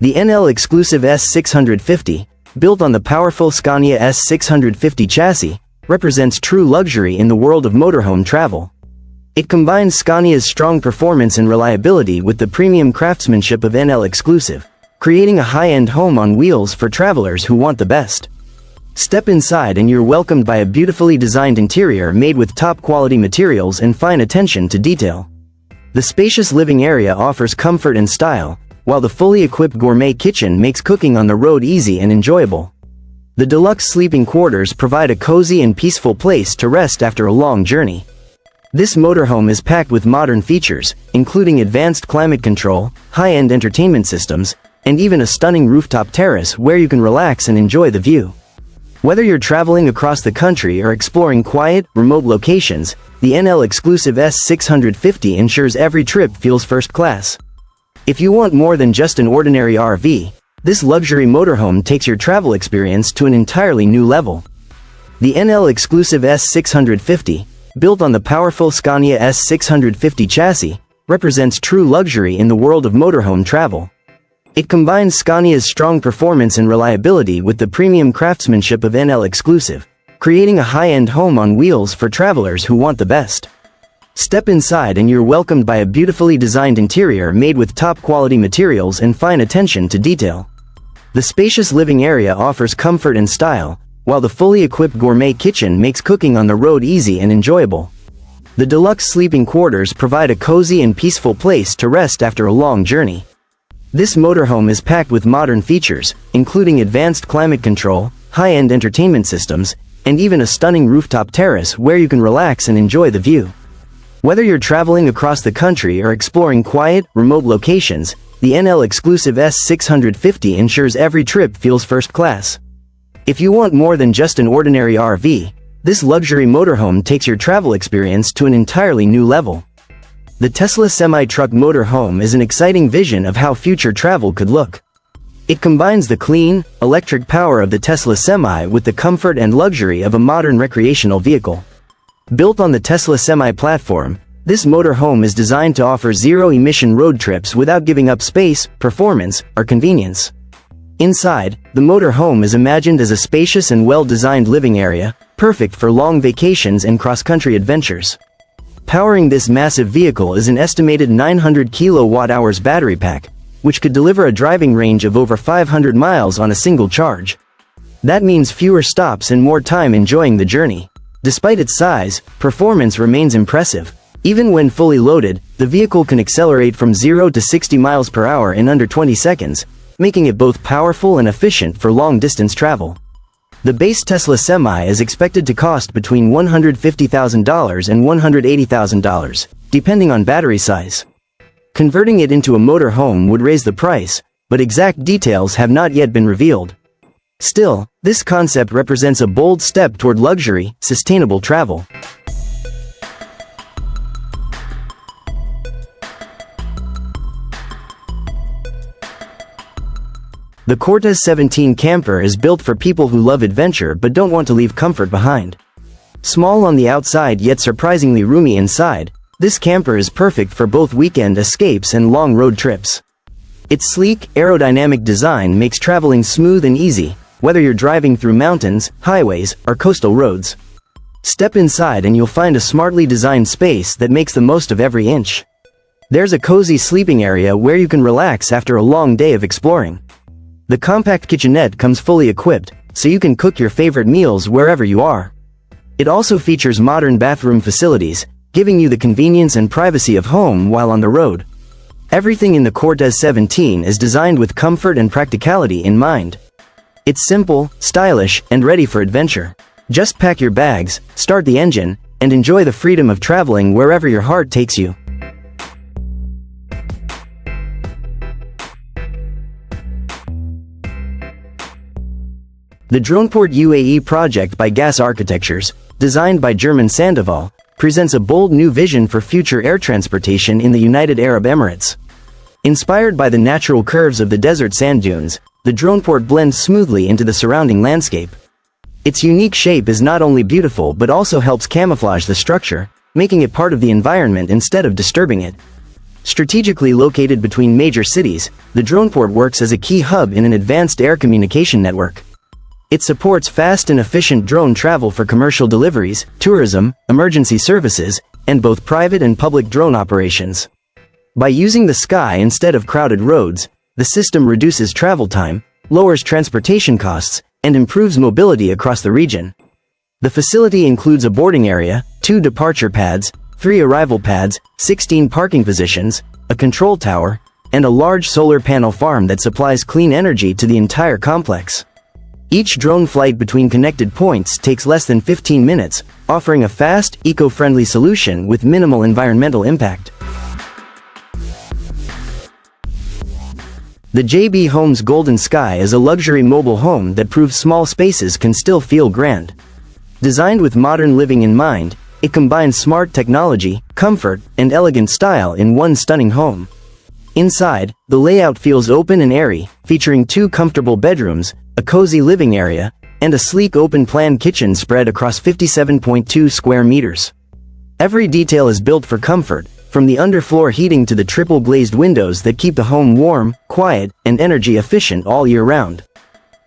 The NL exclusive S650, built on the powerful Scania S650 chassis, represents true luxury in the world of motorhome travel. It combines Scania's strong performance and reliability with the premium craftsmanship of NL exclusive, creating a high-end home on wheels for travelers who want the best. Step inside and you're welcomed by a beautifully designed interior made with top-quality materials and fine attention to detail. The spacious living area offers comfort and style, while the fully equipped gourmet kitchen makes cooking on the road easy and enjoyable. The deluxe sleeping quarters provide a cozy and peaceful place to rest after a long journey. This motorhome is packed with modern features, including advanced climate control, high-end entertainment systems, and even a stunning rooftop terrace where you can relax and enjoy the view. Whether you're traveling across the country or exploring quiet, remote locations, the NL exclusive S650 ensures every trip feels first class. If you want more than just an ordinary RV, this luxury motorhome takes your travel experience to an entirely new level. The NL exclusive S650, built on the powerful Scania S650 chassis, represents true luxury in the world of motorhome travel. It combines Scania's strong performance and reliability with the premium craftsmanship of NL exclusive, creating a high-end home on wheels for travelers who want the best. Step inside and you're welcomed by a beautifully designed interior made with top-quality materials and fine attention to detail. The spacious living area offers comfort and style, while the fully equipped gourmet kitchen makes cooking on the road easy and enjoyable. The deluxe sleeping quarters provide a cozy and peaceful place to rest after a long journey. This motorhome is packed with modern features, including advanced climate control, high-end entertainment systems, and even a stunning rooftop terrace where you can relax and enjoy the view. Whether you're traveling across the country or exploring quiet, remote locations, the NL exclusive S650 ensures every trip feels first class. If you want more than just an ordinary RV, this luxury motorhome takes your travel experience to an entirely new level. The Tesla semi-truck motorhome is an exciting vision of how future travel could look. It combines the clean, electric power of the Tesla Semi with the comfort and luxury of a modern recreational vehicle. Built on the Tesla Semi platform, this motorhome is designed to offer zero-emission road trips without giving up space, performance, or convenience. Inside, the motorhome is imagined as a spacious and well-designed living area, perfect for long vacations and cross-country adventures. Powering this massive vehicle is an estimated 900 kilowatt-hours battery pack, which could deliver a driving range of over 500 miles on a single charge. That means fewer stops and more time enjoying the journey. Despite its size, performance remains impressive. Even when fully loaded, the vehicle can accelerate from 0 to 60 miles per hour in under 20 seconds, making it both powerful and efficient for long-distance travel. The base Tesla Semi is expected to cost between $150,000 and $180,000, depending on battery size. Converting it into a motorhome would raise the price, but exact details have not yet been revealed. Still, this concept represents a bold step toward luxury, sustainable travel. The Cortez 17 camper is built for people who love adventure but don't want to leave comfort behind. Small on the outside yet surprisingly roomy inside, this camper is perfect for both weekend escapes and long road trips. Its sleek, aerodynamic design makes traveling smooth and easy, whether you're driving through mountains, highways, or coastal roads. Step inside and you'll find a smartly designed space that makes the most of every inch. There's a cozy sleeping area where you can relax after a long day of exploring. The compact kitchenette comes fully equipped, so you can cook your favorite meals wherever you are. It also features modern bathroom facilities, giving you the convenience and privacy of home while on the road. Everything in the Cortez 17 is designed with comfort and practicality in mind. It's simple, stylish, and ready for adventure. Just pack your bags, start the engine, and enjoy the freedom of traveling wherever your heart takes you. The Droneport UAE project by Gas Architectures, designed by German Sandoval, presents a bold new vision for future air transportation in the United Arab Emirates. Inspired by the natural curves of the desert sand dunes, the Droneport blends smoothly into the surrounding landscape. Its unique shape is not only beautiful but also helps camouflage the structure, making it part of the environment instead of disturbing it. Strategically located between major cities, the droneport works as a key hub in an advanced air communication network. It supports fast and efficient drone travel for commercial deliveries, tourism, emergency services, and both private and public drone operations. By using the sky instead of crowded roads, the system reduces travel time, lowers transportation costs, and improves mobility across the region. The facility includes a boarding area, 2 departure pads, 3 arrival pads, 16 parking positions, a control tower, and a large solar panel farm that supplies clean energy to the entire complex. Each drone flight between connected points takes less than 15 minutes, offering a fast, eco-friendly solution with minimal environmental impact. The JB Homes Golden Sky is a luxury mobile home that proves small spaces can still feel grand. Designed with modern living in mind, it combines smart technology, comfort, and elegant style in one stunning home. Inside, the layout feels open and airy, featuring 2 comfortable bedrooms, a cozy living area, and a sleek open-plan kitchen spread across 57.2 square meters. Every detail is built for comfort, from the underfloor heating to the triple-glazed windows that keep the home warm, quiet, and energy-efficient all year round.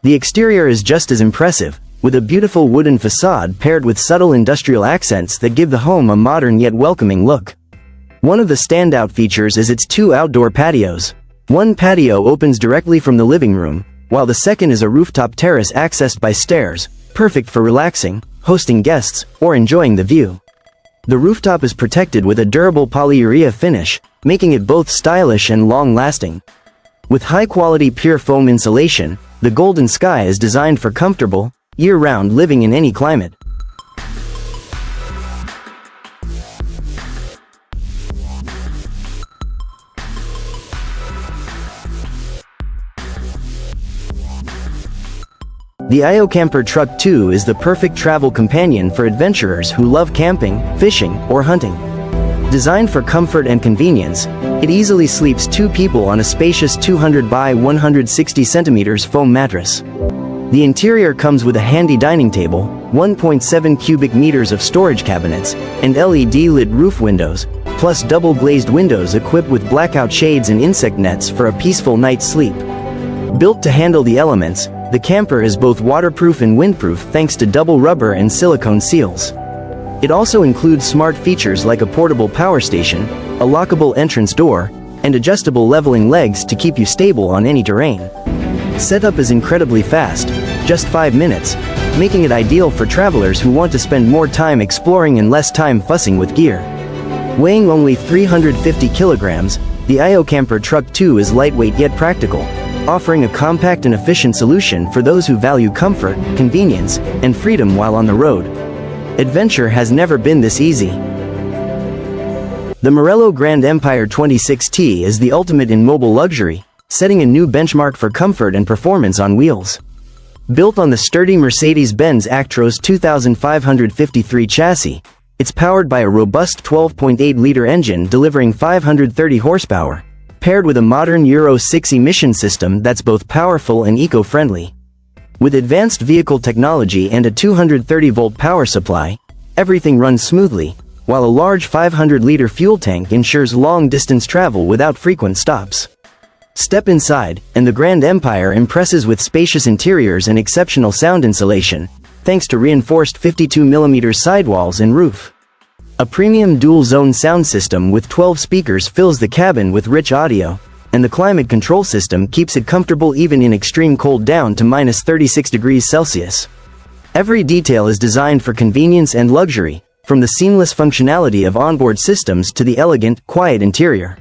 The exterior is just as impressive, with a beautiful wooden facade paired with subtle industrial accents that give the home a modern yet welcoming look. One of the standout features is its 2 outdoor patios. One patio opens directly from the living room, while the second is a rooftop terrace accessed by stairs, perfect for relaxing, hosting guests, or enjoying the view. The rooftop is protected with a durable polyurea finish, making it both stylish and long-lasting. With high-quality pure foam insulation, the Golden Sky is designed for comfortable, year-round living in any climate. The iOCamper Truck 2 is the perfect travel companion for adventurers who love camping, fishing, or hunting. Designed for comfort and convenience, it easily sleeps 2 people on a spacious 200 by 160 centimeters foam mattress. The interior comes with a handy dining table, 1.7 cubic meters of storage cabinets, and LED-lit roof windows, plus double-glazed windows equipped with blackout shades and insect nets for a peaceful night's sleep. Built to handle the elements, the camper is both waterproof and windproof thanks to double rubber and silicone seals. It also includes smart features like a portable power station, a lockable entrance door, and adjustable leveling legs to keep you stable on any terrain. Setup is incredibly fast, just 5 minutes, making it ideal for travelers who want to spend more time exploring and less time fussing with gear. Weighing only 350 kilograms, the iOCamper Truck 2 is lightweight yet practical, offering a compact and efficient solution for those who value comfort, convenience, and freedom while on the road. Adventure has never been this easy. The Morello Grand Empire 26T is the ultimate in mobile luxury, setting a new benchmark for comfort and performance on wheels. Built on the sturdy Mercedes-Benz Actros 2553 chassis, it's powered by a robust 12.8-liter engine delivering 530 horsepower, paired with a modern Euro 6 emission system that's both powerful and eco-friendly. With advanced vehicle technology and a 230-volt power supply, everything runs smoothly, while a large 500-liter fuel tank ensures long-distance travel without frequent stops. Step inside, and the Grand Empire impresses with spacious interiors and exceptional sound insulation, thanks to reinforced 52mm sidewalls and roof. A premium dual-zone sound system with 12 speakers fills the cabin with rich audio, and the climate control system keeps it comfortable even in extreme cold down to -36°C. Every detail is designed for convenience and luxury, from the seamless functionality of onboard systems to the elegant, quiet interior.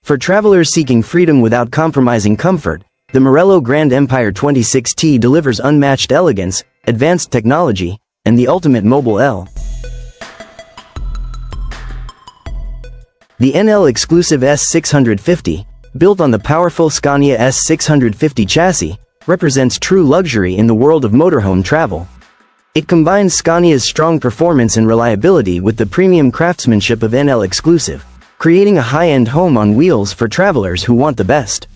For travelers seeking freedom without compromising comfort, the Morello Grand Empire 26T delivers unmatched elegance, advanced technology, and the ultimate mobile L. The NL-exclusive S650, built on the powerful Scania S650 chassis, represents true luxury in the world of motorhome travel. It combines Scania's strong performance and reliability with the premium craftsmanship of NL-exclusive, creating a high-end home on wheels for travelers who want the best.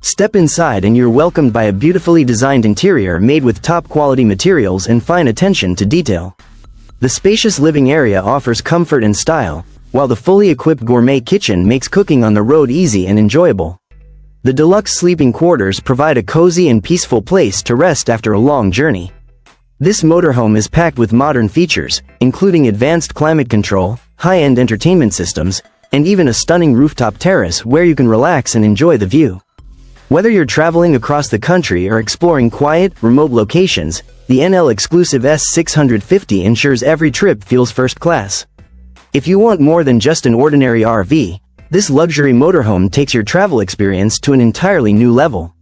Step inside and you're welcomed by a beautifully designed interior made with top-quality materials and fine attention to detail. The spacious living area offers comfort and style, while the fully equipped gourmet kitchen makes cooking on the road easy and enjoyable. The deluxe sleeping quarters provide a cozy and peaceful place to rest after a long journey. This motorhome is packed with modern features, including advanced climate control, high-end entertainment systems, and even a stunning rooftop terrace where you can relax and enjoy the view. Whether you're traveling across the country or exploring quiet, remote locations, the NL exclusive S650 ensures every trip feels first class. If you want more than just an ordinary RV, this luxury motorhome takes your travel experience to an entirely new level.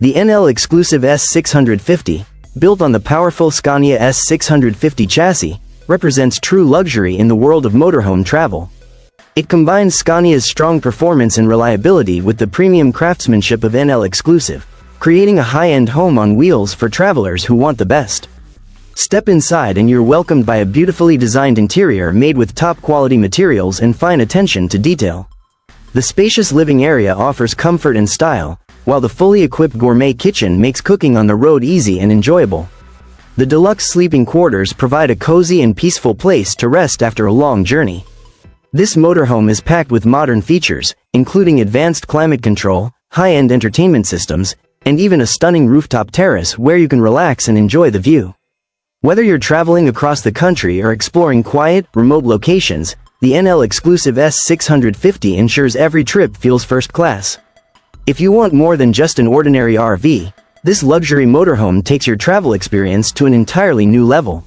The NL exclusive S650, built on the powerful Scania S650 chassis, represents true luxury in the world of motorhome travel. It combines Scania's strong performance and reliability with the premium craftsmanship of NL exclusive, creating a high-end home on wheels for travelers who want the best. Step inside and you're welcomed by a beautifully designed interior made with top-quality materials and fine attention to detail. The spacious living area offers comfort and style, while the fully equipped gourmet kitchen makes cooking on the road easy and enjoyable. The deluxe sleeping quarters provide a cozy and peaceful place to rest after a long journey. This motorhome is packed with modern features, including advanced climate control, high-end entertainment systems, and even a stunning rooftop terrace where you can relax and enjoy the view. Whether you're traveling across the country or exploring quiet, remote locations, the NL exclusive S650 ensures every trip feels first class. If you want more than just an ordinary RV, this luxury motorhome takes your travel experience to an entirely new level.